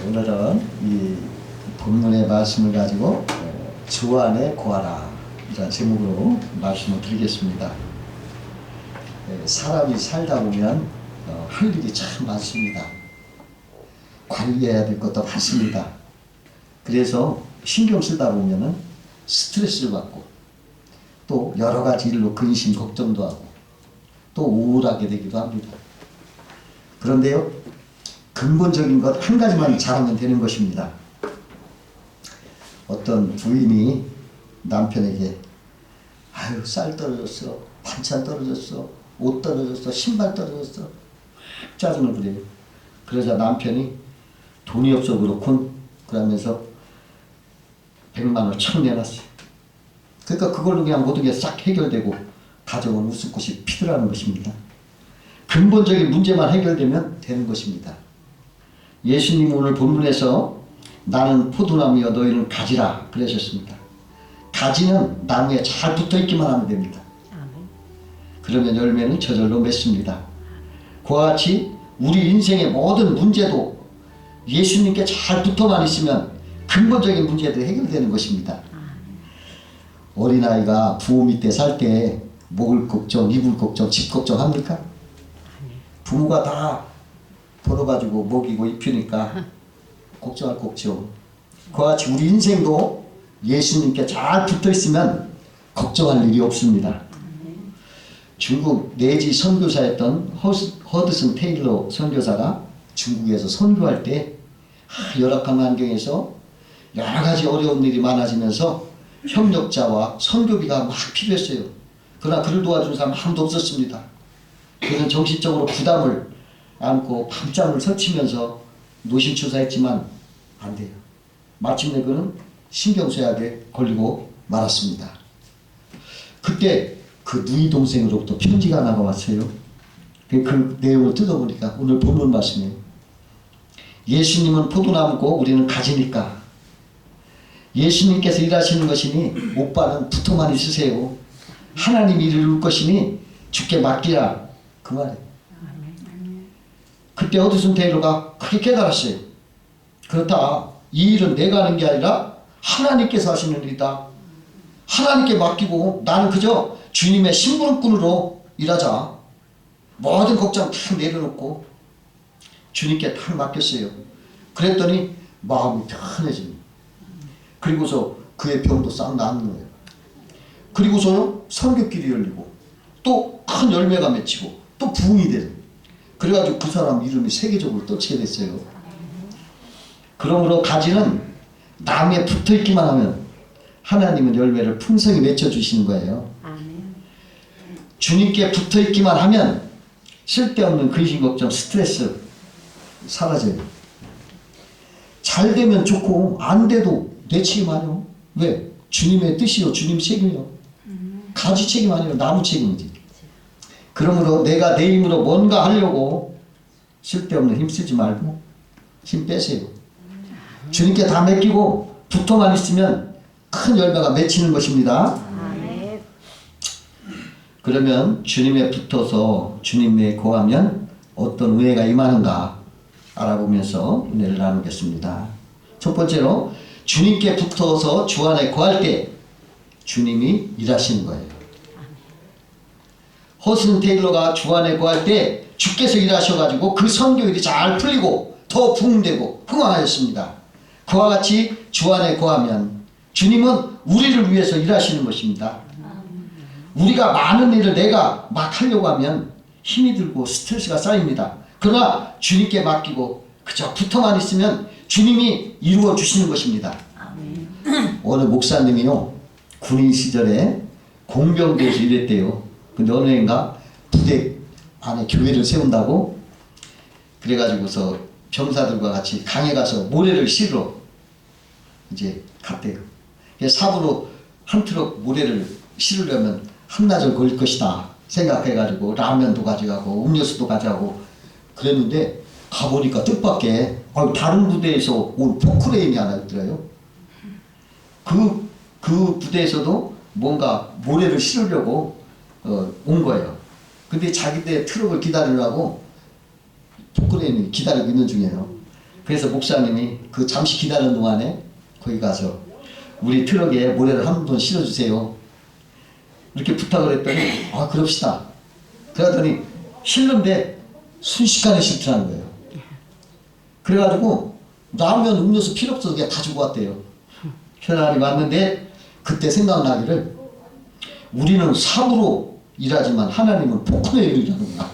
오늘은 이 본문의 말씀을 가지고 주 안에 거하라 이런 제목으로 말씀을 드리겠습니다. 사람이 살다 보면 할 일이 참 많습니다. 관리해야 될 것도 많습니다. 그래서 신경 쓰다 보면은 스트레스를 받고 또 여러 가지 일로 근심 걱정도 하고 또 우울하게 되기도 합니다. 그런데요, 근본적인 것 한 가지만 잘하면 되는 것입니다. 어떤 부인이 남편에게 아유 쌀 떨어졌어, 반찬 떨어졌어, 옷 떨어졌어, 신발 떨어졌어 짜증을 부려요. 그러자 남편이 돈이 없어 그렇군 그러면서 100만 원을 척 내놨어요. 그러니까 그걸로 그냥 모든 게 싹 해결되고 가정은 웃음꽃이 피더라는 것입니다. 근본적인 문제만 해결되면 되는 것입니다. 예수님 오늘 본문에서 나는 포도나무여 너희는 가지라 그러셨습니다. 가지는 나무에 잘 붙어있기만 하면 됩니다. 그러면 열매는 저절로 맺습니다. 그와 같이 우리 인생의 모든 문제도 예수님께 잘 붙어만 있으면 근본적인 문제도 해결되는 것입니다. 어린아이가 부모 밑에 살 때 먹을 걱정, 입을 걱정, 집 걱정합니까? 부모가 다 벌어가지고 먹이고 입히니까 걱정할 거 없죠. 그와 같이 우리 인생도 예수님께 잘 붙어있으면 걱정할 일이 없습니다. 중국 내지 선교사였던 허드슨 테일러 선교사가 중국에서 선교할 때 열악한 환경에서 여러 가지 어려운 일이 많아지면서 협력자와 선교비가 막 필요했어요. 그러나 그를 도와준 사람 아무도 없었습니다. 그는 정신적으로 부담을 안고 밤잠을 설치면서 노심초사했지만 안 돼요. 마침내 그는 신경쇠약에 걸리고 말았습니다. 그때 그 누이 동생으로부터 편지가 하나가 왔어요. 그 내용을 뜯어보니까 오늘 본문 말씀이에요. 예수님은 포도나무고 우리는 가지니까 예수님께서 일하시는 것이니 오빠는 붙어만 있으세요. 하나님이 일을 이룰 것이니 주께 맡기라 그 말이에요. 그때 허드슨 테일러가 크게 깨달았어요. 그렇다. 이 일은 내가 하는 게 아니라 하나님께서 하시는 일이다. 하나님께 맡기고 나는 그저 주님의 심부름꾼으로 일하자. 모든 걱정 다 내려놓고 주님께 다 맡겼어요. 그랬더니 마음이 편해집니다. 그리고서 그의 병도 싹 나은 거예요. 그리고서 선교길이 열리고 또 큰 열매가 맺히고 또 부흥이 돼요. 그래가지고 그 사람 이름이 세계적으로 떠치게 됐어요. 그러므로 가지는 나무에 붙어있기만 하면 하나님은 열매를 풍성히 맺혀주시는 거예요. 주님께 붙어있기만 하면 쓸데없는 근심 걱정 스트레스 사라져요. 잘 되면 좋고 안 돼도 내 책임 아니요. 왜? 주님의 뜻이요 주님 책임이요. 가지 책임 아니요 나무 책임이지. 그러므로 내가 내 힘으로 뭔가 하려고 쓸데없는 힘 쓰지 말고 힘 빼세요. 주님께 다 맡기고 붙어만 있으면 큰 열매가 맺히는 것입니다. 그러면 주님에 붙어서 주님에 거하면 어떤 은혜가 임하는가 알아보면서 은혜를 나누겠습니다. 첫 번째로 주님께 붙어서 주 안에 거할 때 주님이 일하시는 거예요. 허드슨 테일러가 주 안에 거할 때 주께서 일하셔가지고 그 선교일이 잘 풀리고 더 부흥되고 흥황하였습니다. 그와 같이 주 안에 거하면 주님은 우리를 위해서 일하시는 것입니다. 우리가 많은 일을 내가 막 하려고 하면 힘이 들고 스트레스가 쌓입니다. 그러나 주님께 맡기고 그저 붙어만 있으면 주님이 이루어 주시는 것입니다. 어느 목사님이요 군인 시절에 공병대에서 일했대요. 근데 어느 해인가 부대 안에 교회를 세운다고 그래가지고서 병사들과 같이 강에 가서 모래를 실으러 이제 갔대요. 삽으로 한 트럭 모래를 실으려면 한나절 걸릴 것이다 생각해가지고 라면도 가져가고 음료수도 가져가고 그랬는데 가보니까 뜻밖의 다른 부대에서 온 포크레인이 하나 있더라고요. 그 부대에서도 뭔가 모래를 실으려고 온 거예요. 근데 자기들 트럭을 기다리려고 포크레인이 기다리고 있는 중이에요. 그래서 목사님이 그 잠시 기다리는 동안에 거기 가서 우리 트럭에 모래를 한 번 실어주세요. 이렇게 부탁을 했더니 아 그럽시다. 그러더니 실는데 순식간에 실투하는 거예요. 그래가지고 라면 음료수 필요 없어서 그냥 다 주고 왔대요. 현안이 왔는데 그때 생각나기를 우리는 삽으로 일하지만 하나님은 포크로 일하는구나.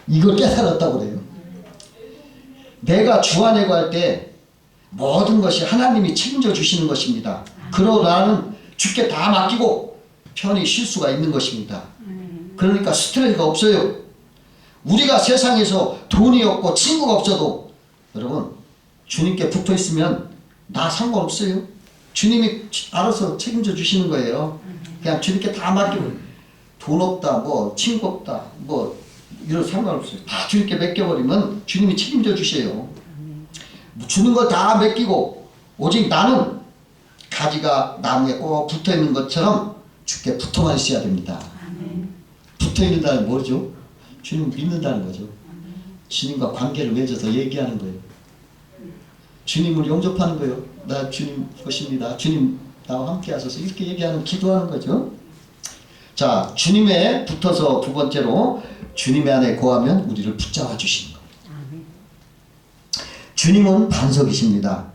이걸 깨달았다고 그래요. 내가 주안회고 할 때 모든 것이 하나님이 책임져 주시는 것입니다. 그러나는 주께 다 맡기고 편히 쉴 수가 있는 것입니다. 그러니까 스트레스가 없어요. 우리가 세상에서 돈이 없고 친구가 없어도 여러분 주님께 붙어 있으면 나 상관없어요. 주님이 알아서 책임져 주시는 거예요. 그냥 주님께 다 맡기고 돈 없다 뭐 친구 없다 뭐 이런 상관없어요. 다 주님께 맡겨버리면 주님이 책임져 주세요. 주는 걸 다 맡기고 오직 나는 가지가 나무에 꼭 붙어 있는 것처럼 주께 붙어만 있어야 됩니다. 붙어 있는다는 뭐죠? 주님 믿는다는 거죠. 주님과 관계를 맺어서 얘기하는 거예요. 주님을 영접하는 거예요. 나 주님 것입니다. 주님 나와 함께 하소서 이렇게 얘기하는 기도하는 거죠. 자, 주님에 붙어서 두 번째로 주님의 안에 거하면 우리를 붙잡아 주시는 거예요. 주님은 반석이십니다.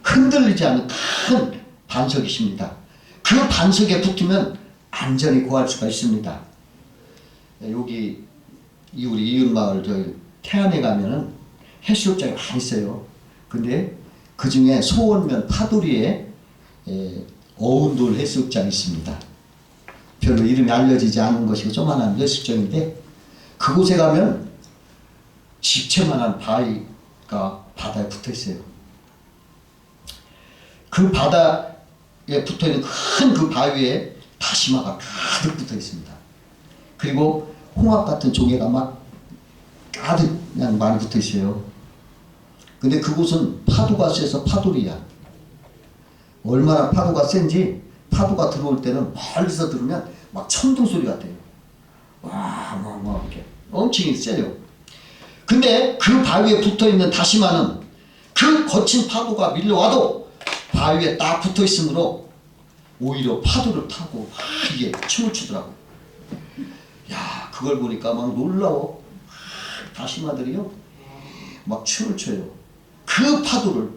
흔들리지 않는 큰 반석이십니다. 그 반석에 붙으면 안전히 거할 수가 있습니다. 여기 우리 이웃마을 저기 태안에 가면은 해수욕장이 많이 있어요. 근데 그 중에 소원면 파도리에 어운돌 해수욕장이 있습니다. 별로 이름이 알려지지 않은 것이고 조그만한 해수욕장인데 그곳에 가면 집채만한 바위가 바다에 붙어 있어요. 그 바다에 붙어 있는 큰 그 바위에 다시마가 가득 붙어 있습니다. 그리고 홍합 같은 조개가 막 가득 그냥 많이 붙어 있어요. 근데 그곳은 파도가 세서 파도리야. 얼마나 파도가 센지 파도가 들어올 때는 멀리서 들으면 막 천둥 소리 같아요. 와, 이렇게 엄청 세요. 근데 그 바위에 붙어 있는 다시마는 그 거친 파도가 밀려와도 바위에 딱 붙어 있으므로 오히려 파도를 타고 막 이게 춤을 추더라고요. 야, 그걸 보니까 막 놀라워. 다시마들이요 막 춤을 춰요. 그 파도를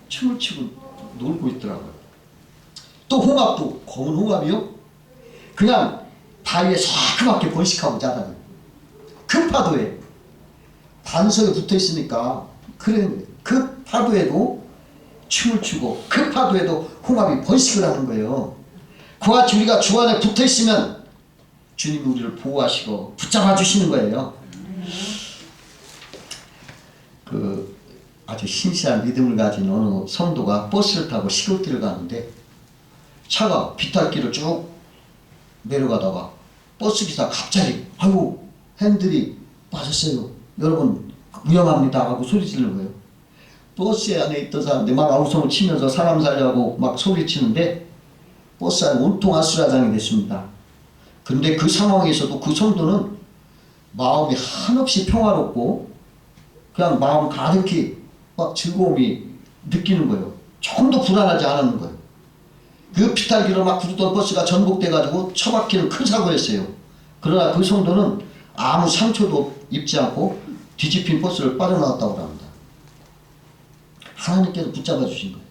춤을 추고 놀고 있더라고요. 또 홍합도 검은 홍합이요 그냥 바위에 사그맣게 번식하고 자라요. 그 파도에 반석에 붙어 있으니까 그래 그 파도에도 춤을 추고 그 파도에도 홍합이 번식을 하는 거예요. 그와 같이 우리가 주 안에 붙어 있으면 주님이 우리를 보호하시고 붙잡아 주시는 거예요. 그 아주 신실한 믿음을 가진 어느 성도가 버스를 타고 시골길을 가는데 차가 비탈길을 쭉 내려가다가 버스기사 갑자기 아이고 핸들이 빠졌어요. 여러분 위험합니다 하고 소리 지르는 거예요. 버스 안에 있던 사람들이 막 아우성을 치면서 사람 살려고 막 소리치는데 버스 안에 온통 아수라장이 됐습니다. 근데 그 상황에서도 그 성도는 마음이 한없이 평화롭고 그냥 마음 가득히 막 즐거움이 느끼는 거예요. 조금도 불안하지 않은 거예요. 그 비탈기로 막 부르던 버스가 전복돼가지고 처박히는 큰 사고였어요. 그러나 그 성도는 아무 상처도 입지 않고 뒤집힌 버스를 빠져나왔다고 합니다. 하나님께서 붙잡아 주신 거예요.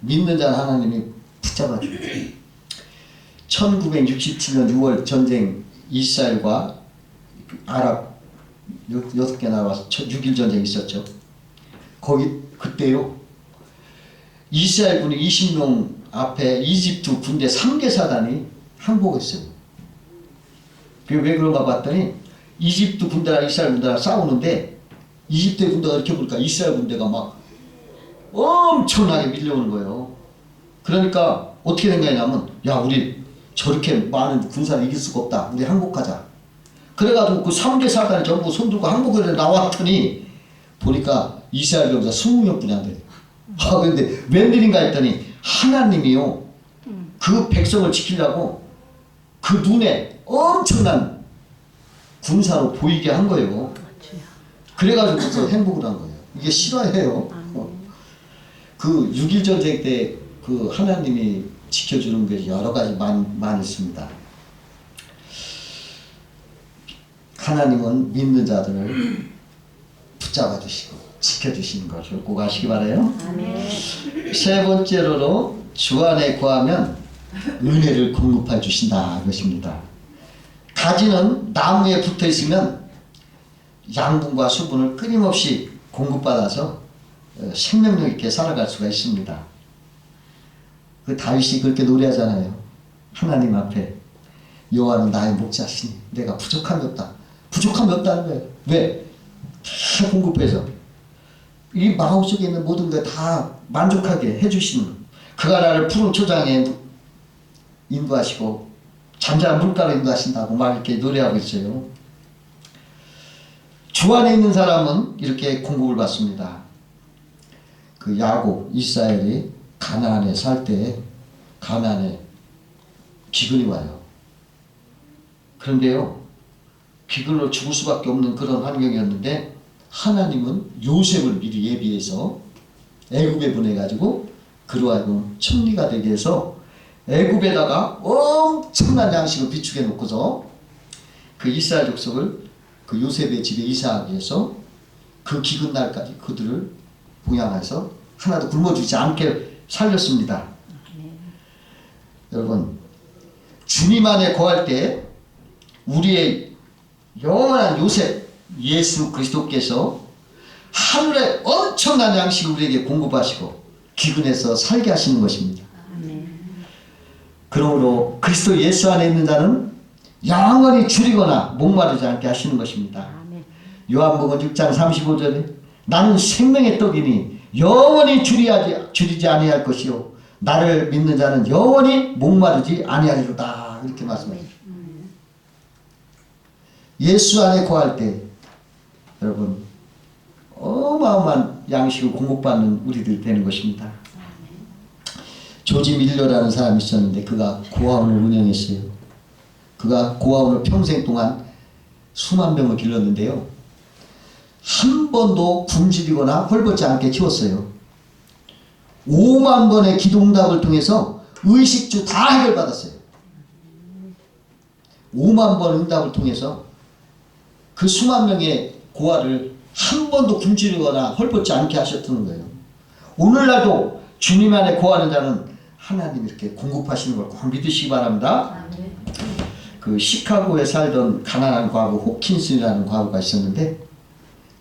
믿는 자는 하나님이 붙잡아 주신 거예요. 1967년 6월 전쟁 이스라엘과 아랍 6개 나라와 6.1 전쟁이 있었죠. 거기 그때요 이스라엘군이 20명 앞에 이집트 군대 3개 사단이 항복했어요. 그게 왜 그런가 봤더니 이집트 군대랑 이스라엘 군대랑 싸우는데 이집트 군대가 이렇게 보니까 이스라엘 군대가 막 엄청나게 밀려오는 거예요. 그러니까 어떻게 된 거냐면 야 우리 저렇게 많은 군사를 이길 수가 없다. 우리 항복하자. 그래가지고 그 3개 사단이 전부 손들고 항복을 나왔더니 보니까 이스라엘 병사 20명뿐이 안 돼요. 아 근데 웬일인가 했더니 하나님이요 그 백성을 지키려고 그 눈에 엄청난 군사로 보이게 한 거예요. 그래가지고서 행복을 한 거예요. 이게 실화예요. 그 6.1 전쟁 때 그 하나님이 지켜주는 게 여러 가지 많이 있습니다. 하나님은 믿는 자들을 붙잡아 주시고 지켜주시는 것을 꼭 아시기 바라요. 아멘. 세 번째로 주 안에 거하면 은혜를 공급해 주신다 이것입니다. 가지는 나무에 붙어 있으면 양분과 수분을 끊임없이 공급받아서 생명력 있게 살아갈 수가 있습니다. 그 다윗이 그렇게 노래하잖아요. 하나님 앞에 여호와는 나의 목자시니 내가 부족함이 없다. 부족함이 없다는 거예요. 왜? 다 공급해서 이 마음속에 있는 모든 걸 다 만족하게 해주시는, 그가 나를 푸른 초장에 인도하시고 잔잔한 물가로 인도하신다고 막 이렇게 노래하고 있어요. 주 안에 있는 사람은 이렇게 공급을 받습니다. 그 야곱, 이스라엘이 가나안에 살 때 가나안에 기근이 와요. 그런데요, 기근으로 죽을 수밖에 없는 그런 환경이었는데 하나님은 요셉을 미리 예비해서 애굽에 보내가지고 그로 하여금 천리가 되게 해서 애굽에다가 엄청난 양식을 비축해 놓고서 그 이스라엘 족속을 그 요셉의 집에 이사하기 위해서 그 기근 날까지 그들을 봉양해서 하나도 굶어주지 않게 살렸습니다. 여러분, 주님 안에 거할 때 우리의 영원한 요셉 예수 그리스도께서 하늘의 엄청난 양식을 우리에게 공급하시고 기근해서 살게 하시는 것입니다. 그러므로 그리스도 예수 안에 있는 자는 영원히 줄이거나 목마르지 않게 하시는 것입니다. 요한복음 6장 35절에 나는 생명의 떡이니 영원히 줄이지 아니할 것이요 나를 믿는 자는 영원히 목마르지 아니하리로다 이렇게 말씀하십니다. 예수 안에 거할 때 여러분 어마어마한 양식을 공급받는 우리들이 되는 것입니다. 조지 밀러라는 사람이 있었는데 그가 고아원을 운영했어요. 그가 고아원을 평생 동안 수만 명을 길렀는데요. 한 번도 굶주리거나 헐벗지 않게 키웠어요. 5만 번의 기도응답을 통해서 의식주 다 해결받았어요. 5만 번 응답을 통해서 그 수만 명의 고아를 한 번도 굶주리거나 헐벗지 않게 하셨다는 거예요. 오늘날도 주님 안에 거하는 자는 하나님이 이렇게 공급하시는 걸 꼭 믿으시기 바랍니다. 그 시카고에 살던 가난한 과부 호킨슨이라는 과부가 있었는데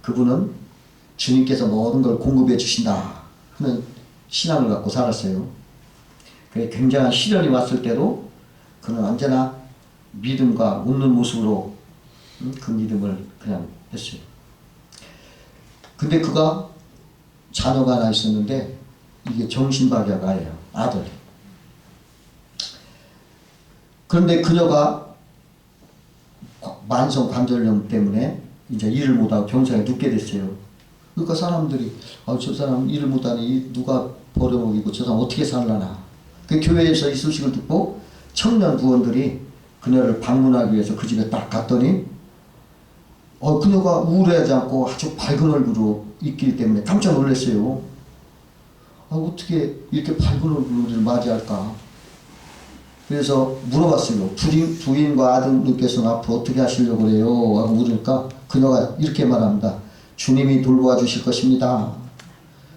그분은 주님께서 모든 걸 공급해 주신다 하는 신앙을 갖고 살았어요. 그래 굉장한 시련이 왔을 때도 그는 언제나 믿음과 웃는 모습으로 그 믿음을 그냥 했어요. 근데 그가 자녀가 하나 있었는데 이게 정신박약아예요. 아들. 그런데 그녀가 만성 관절염 때문에 이제 일을 못하고 병상에 눕게 됐어요. 그러니까 사람들이 저 사람 일을 못하니 누가 버려먹이고 저 사람 어떻게 살라나. 그 교회에서 이 소식을 듣고 청년 부원들이 그녀를 방문하기 위해서 그 집에 딱 갔더니 그녀가 우울해하지 않고 아주 밝은 얼굴로 있기 때문에 깜짝 놀랐어요. 어떻게 이렇게 밝은 얼굴로 우리를 맞이할까. 그래서 물어봤어요. 부인과 아들님께서는 앞으로 어떻게 하시려고 그래요? 하고 물으니까 그녀가 이렇게 말합니다. 주님이 돌보아 주실 것입니다.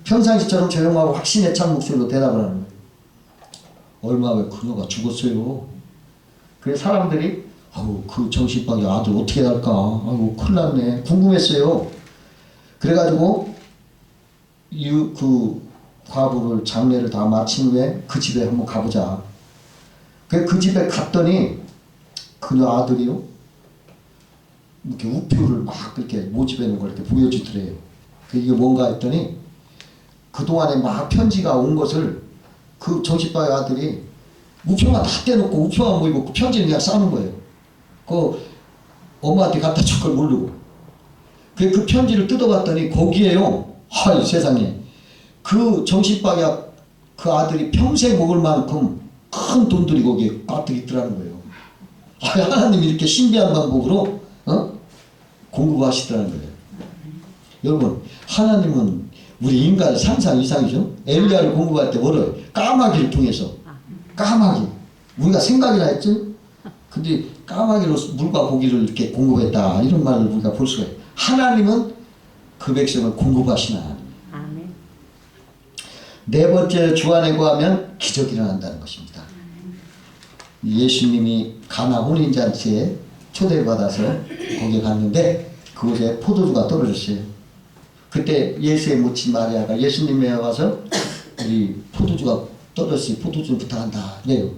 평상시처럼 조용하고 확신에 찬 목소리로 대답을 하는 거예요. 얼마 후에 그녀가 죽었어요. 그래서 사람들이 그 정신박약 아들 어떻게 할까? 큰일 났네. 궁금했어요. 그래가지고 그 과부를 장례를 다 마친 후에 그 집에 한번 가보자. 그 집에 갔더니 그녀 아들이요 이렇게 우표를 막 이렇게 모집해 놓은 걸 이렇게 보여주더래요. 이게 뭔가 했더니 그동안에 막 편지가 온 것을 그 정신박약 아들이 우표만 다 떼놓고 우표만 모이고 그 편지를 그냥 싸는 거예요. 그 엄마한테 갖다 줄 걸 모르고. 그 편지를 뜯어봤더니 거기에요. 세상에. 그 정신박약 그 아들이 평생 먹을 만큼 큰 돈들이 거기에 가득 있더라는 거예요. 하나님이 이렇게 신비한 방법으로 공급하시더라는 거예요. 여러분, 하나님은 우리 인간의 상상 이상이죠. 엘리야를 공급할 때 뭐래요? 까마귀를 통해서. 까마귀. 우리가 생각이라 했죠. 근데 까마귀로 물과 고기를 이렇게 공급했다, 이런 말을 우리가 볼 수가 있어요. 하나님은 그 백성을 공급하시는 하나님. 아멘. 네 번째, 주 안에 거하면 기적이 일어난다는 것입니다. 예수님이 가나 혼인잔치에 초대받아서 거기에 갔는데 그곳에 포도주가 떨어졌어요. 그때 예수의 모친 마리아가 예수님에 와서 우리 포도주가 떨어졌으니 포도주 부탁한다 그래요.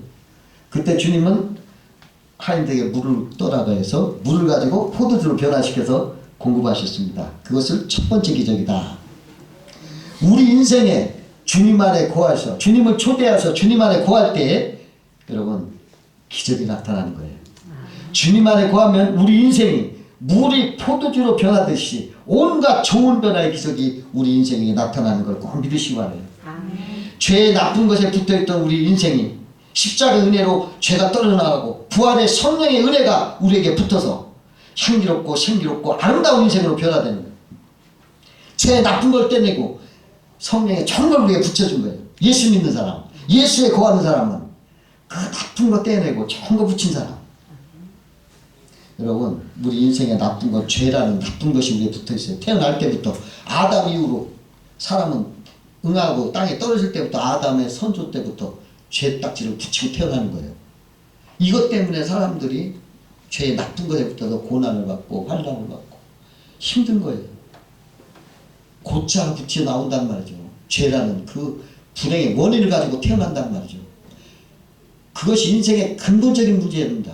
그때 주님은 하인들에게 물을 떠라가 해서 물을 가지고 포도주로 변화시켜서 공급하셨습니다. 그것을 첫 번째 기적이다. 우리 인생에 주님 안에 거하셔, 주님을 초대해서 주님 안에 거할 때 여러분 기적이 나타나는 거예요. 주님 안에 거하면 우리 인생이 물이 포도주로 변하듯이 온갖 좋은 변화의 기적이 우리 인생에 나타나는 걸 꼭 믿으시기 바라요. 죄의 나쁜 것에 붙어있던 우리 인생이 십자가 은혜로 죄가 떨어나가고 부활의 성령의 은혜가 우리에게 붙어서 향기롭고 생기롭고 아름다운 인생으로 변화되는 거예요. 죄의 나쁜 걸 떼내고 성령의 좋은 걸 우리에게 붙여준 거예요. 예수 믿는 사람, 예수에 거하는 사람은 그 나쁜 거 떼내고 좋은 거 붙인 사람. 여러분, 우리 인생에 나쁜 건 죄라는 나쁜 것이 우리에 붙어있어요. 태어날 때부터 아담 이후로 사람은 응하고 땅에 떨어질 때부터 아담의 선조 때부터 죄 딱지를 붙이고 태어나는 거예요. 이것 때문에 사람들이 죄의 나쁜 것에 붙어서 고난을 받고 환난을 받고 힘든 거예요. 고차가 붙여 나온단 말이죠. 죄라는 그 불행의 원인을 가지고 태어난단 말이죠. 그것이 인생의 근본적인 문제입니다.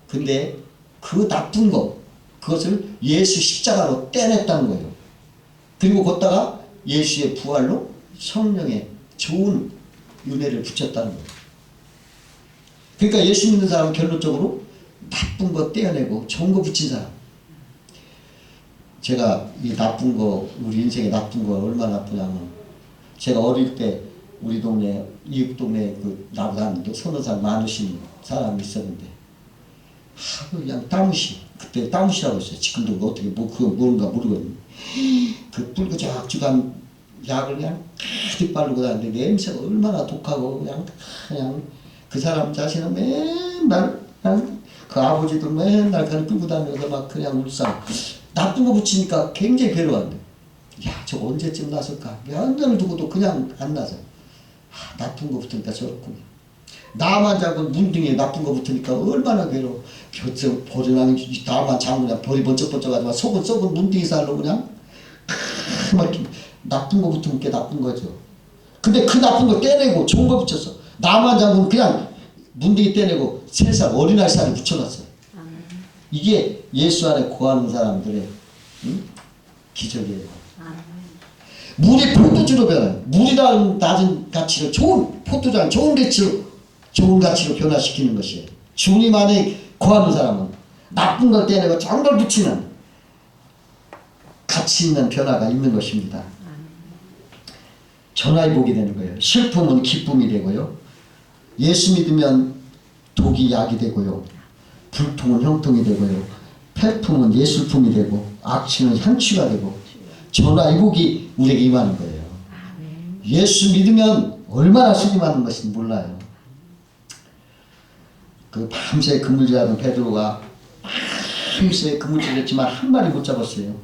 근데 그 나쁜 것, 그것을 예수 십자가로 떼냈다는 거예요. 그리고 걷다가 예수의 부활로 성령의 좋은 은혜를 붙였다는 거예요. 그러니까 예수 믿는 사람은 결론적으로 나쁜 거 떼어내고 좋은 거 붙인 사람. 제가 이 나쁜 거, 우리 인생의 나쁜 거 얼마나 나쁘냐면, 제가 어릴 때 우리 동네, 이웃 동네 그 나보다 한 서너 살 많으신 사람이 있었는데, 그냥 따무시, 그때 따무시라고 했어요. 지금도 뭐 어떻게 그거 뭔가 모르거든요. 그 뿔그작죽한 약을 그냥 가득 바르고 다니는데 냄새가 얼마나 독하고 그냥 그 사람 자신은 맨날 그 아버지도 맨날 그냥 끌고 다니면서 막 그냥 울상 나쁜 거 붙이니까 굉장히 괴로웠는데, 야, 저거 언제쯤 났을까? 몇 년을 두고도 그냥 안 나서. 나쁜 거 붙으니까 저렇구나. 나만 잡은 문둥이에 나쁜 거 붙으니까 얼마나 괴로워. 버리랑 나만 잡으면 벌이 번쩍번쩍하지만 속은 썩은 문둥이 살로 그냥 막 나쁜 거 붙으면 게 나쁜 거죠. 근데 그 나쁜 거 떼내고 좋은 거 붙였어. 나만 잡으면 그냥 문둥이 떼내고 3살 어린아이 살을 붙여놨어요. 이게 예수 안에 거하는 사람들의 기적이에요. 물이 포도주로 변해요. 물이라는 낮은 가치를 좋은 포도주랑 좋은 가치로 변화시키는 것이에요. 주님 안에 거하는 사람은 나쁜 걸 떼내고 좋은 걸 붙이는 가치 있는 변화가 있는 것입니다. 전화위복이 되는 거예요. 슬픔은 기쁨이 되고요. 예수 믿으면 독이 약이 되고요. 불통은 형통이 되고요. 폐품은 예술품이 되고 악취는 향취가 되고 전화위복이 우리에게 임하는 거예요. 예수 믿으면 얼마나 수임하는 것인지 몰라요. 그 밤새 그물질하던 베드로가 밤새 그물질했지만 한 마리 못 잡았어요.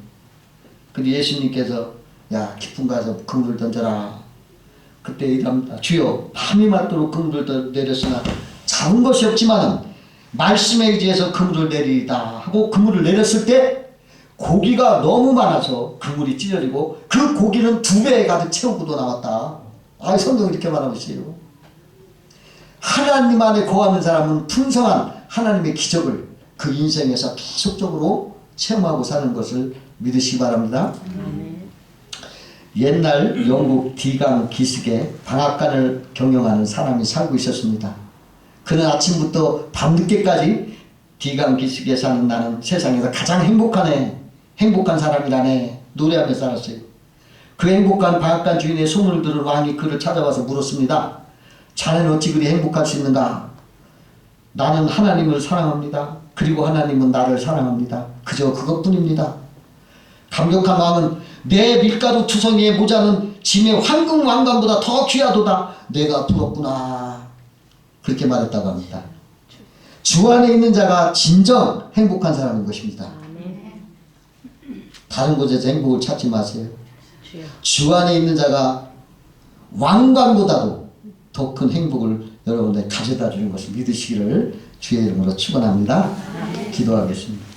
근데 예수님께서 야, 깊은 가서 그물을 던져라. 그때 주여 밤이 맞도록 그물을 내렸으나 잡은 것이 없지만 말씀에 의지해서 그물을 내리다 하고 그물을 내렸을 때 고기가 너무 많아서 그물이 찢어지고 그 고기는 2배에 가득 채우고도 나왔다. 성경이 이렇게 말하고 있어요. 하나님 안에 거하는 사람은 풍성한 하나님의 기적을 그 인생에서 계속적으로 체험하고 사는 것을 믿으시기 바랍니다. 옛날 영국 디강 기슭에 방앗간을 경영하는 사람이 살고 있었습니다. 그는 아침부터 밤늦게까지 디강 기슭에 사는 나는 세상에서 가장 행복한 사람이라네 노래하며 살았어요. 그 행복한 방앗간 주인의 소문을 들은 왕이 그를 찾아와서 물었습니다. 자네는 어찌 그리 행복할 수 있는가? 나는 하나님을 사랑합니다. 그리고 하나님은 나를 사랑합니다. 그저 그것뿐입니다. 감격한 왕은 내 밀가루 투성이의 모자는 짐의 황금 왕관보다 더 귀하도다. 내가 부럽구나. 그렇게 말했다고 합니다. 주 안에 있는 자가 진정 행복한 사람인 것입니다. 다른 곳에서 행복을 찾지 마세요. 주 안에 있는 자가 왕관보다도 더 큰 행복을 여러분들 가져다 주는 것을 믿으시기를 주의 이름으로 축원합니다. 기도하겠습니다.